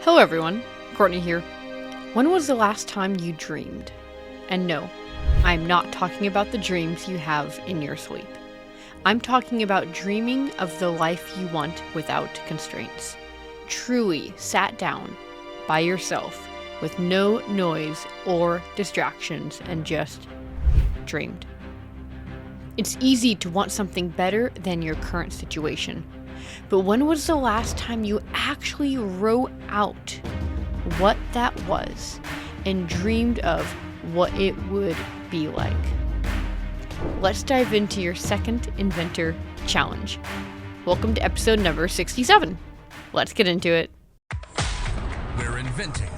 Hello everyone, Courtney here. When was the last time you dreamed? And no, I'm not talking about the dreams you have in your sleep. I'm talking about dreaming of the life you want without constraints. Truly sat down by yourself with no noise or distractions and just dreamed. It's easy to want something better than your current situation. But when was the last time you actually wrote out what that was and dreamed of what it would be like? Let's dive into your second Inventor challenge. Welcome to episode number 67. Let's get into it. Where inventing,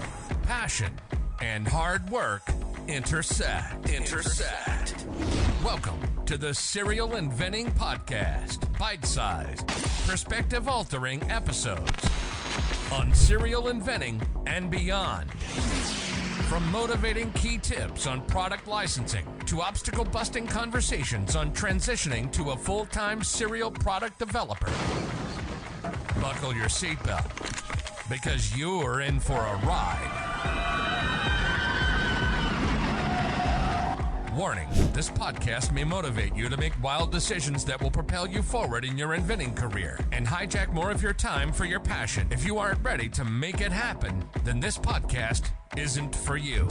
passion, and hard work intersect. Welcome to the Serial Inventing Podcast. Bite-sized, perspective-altering episodes on serial inventing and beyond. From motivating key tips on product licensing to obstacle-busting conversations on transitioning to a full-time serial product developer. Buckle your seatbelt, because you're in for a ride. Warning, this podcast may motivate you to make wild decisions that will propel you forward in your inventing career and hijack more of your time for your passion. If you aren't ready to make it happen, then this podcast isn't for you.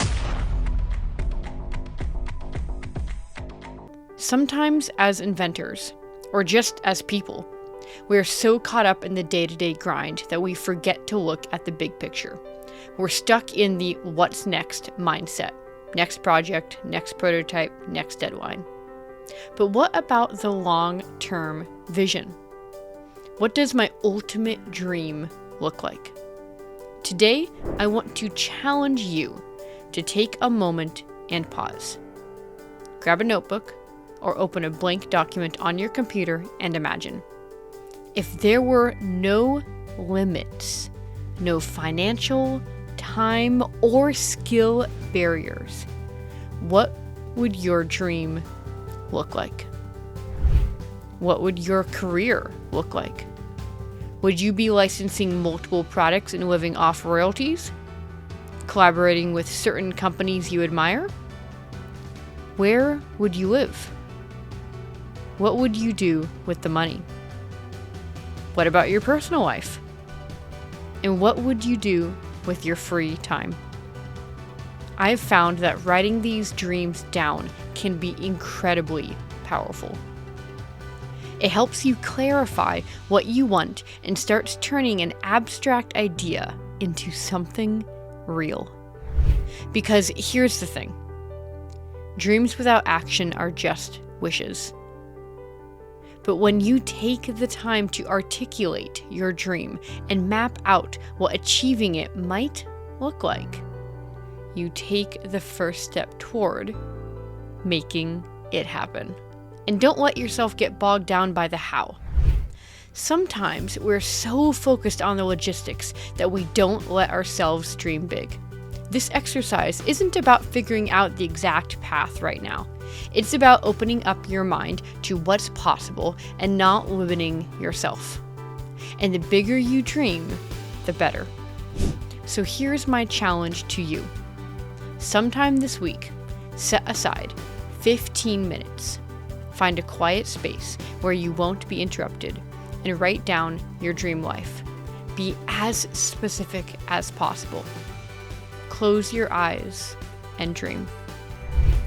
Sometimes as inventors, or just as people, we're so caught up in the day-to-day grind that we forget to look at the big picture. We're stuck in the what's next mindset. Next project, next prototype, next deadline. But what about the long-term vision? What does my ultimate dream look like? Today, I want to challenge you to take a moment and pause. Grab a notebook or open a blank document on your computer and imagine. If there were no limits, no financial, time, or skill barriers, what would your dream look like? What would your career look like? Would you be licensing multiple products and living off royalties? Collaborating with certain companies you admire? Where would you live? What would you do with the money? What about your personal life? And what would you do with your free time? I've found that writing these dreams down can be incredibly powerful. It helps you clarify what you want and starts turning an abstract idea into something real. Because here's the thing. Dreams without action are just wishes. But when you take the time to articulate your dream and map out what achieving it might look like, you take the first step toward making it happen. And don't let yourself get bogged down by the how. Sometimes we're so focused on the logistics that we don't let ourselves dream big. This exercise isn't about figuring out the exact path right now. It's about opening up your mind to what's possible and not limiting yourself. And the bigger you dream, the better. So here's my challenge to you. Sometime this week, set aside 15 minutes. Find a quiet space where you won't be interrupted and write down your dream life. Be as specific as possible. Close your eyes and dream.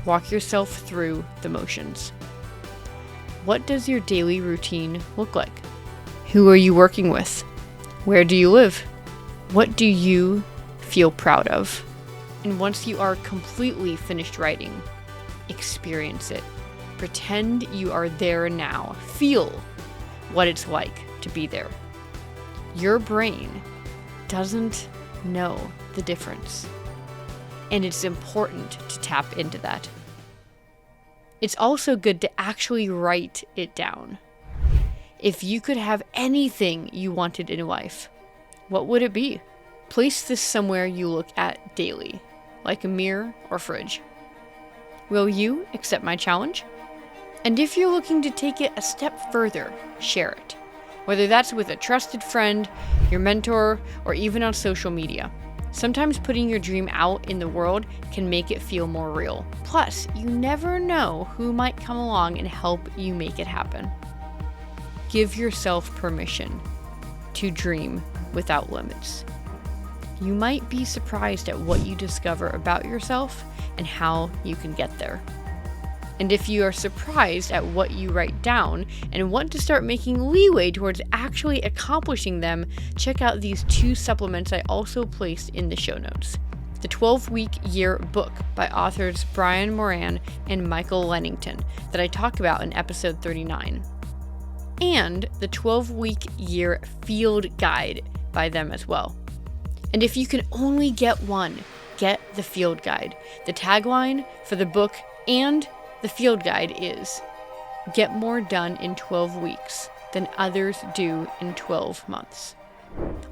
Walk yourself through the motions. What does your daily routine look like? Who are you working with? Where do you live? What do you feel proud of? And once you are completely finished writing, experience it. Pretend you are there now. Feel what it's like to be there. Your brain doesn't know the difference. And it's important to tap into that. It's also good to actually write it down. If you could have anything you wanted in life, what would it be? Place this somewhere you look at daily, like a mirror or fridge. Will you accept my challenge? And if you're looking to take it a step further, share it. whether that's with a trusted friend, your mentor, or even on social media. Sometimes putting your dream out in the world can make it feel more real. Plus, you never know who might come along and help you make it happen. Give yourself permission to dream without limits. You might be surprised at what you discover about yourself and how you can get there. And if you are surprised at what you write down and want to start making leeway towards actually accomplishing them, check out these 2 supplements I also placed in the show notes. The 12-Week Year book by authors Brian Moran and Michael Lennington that I talk about in episode 39. And the 12-Week Year field guide by them as well. And if you can only get one, get the field guide. The tagline for the book and the field guide is, "Get more done in 12 weeks than others do in 12 months."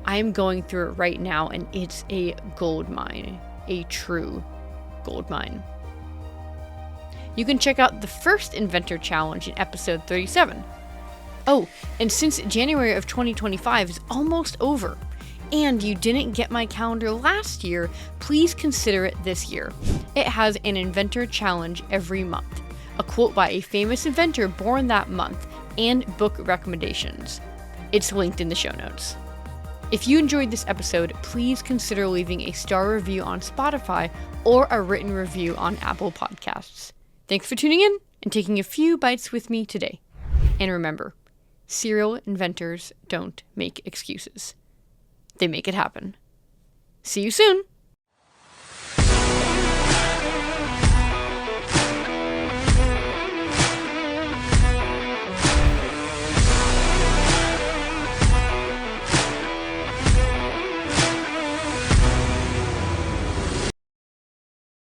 I am going through it right now, and it's a gold mine, a true gold mine. You can check out the first Inventor Challenge in episode 37. Oh, and since January of 2025 is almost over, and you didn't get my calendar last year, please consider it this year. It has an Inventor Challenge every month, a quote by a famous inventor born that month, and book recommendations. It's linked in the show notes. If you enjoyed this episode, please consider leaving a star review on Spotify or a written review on Apple Podcasts. Thanks for tuning in and taking a few bites with me today. And remember, serial inventors don't make excuses. They make it happen. See you soon!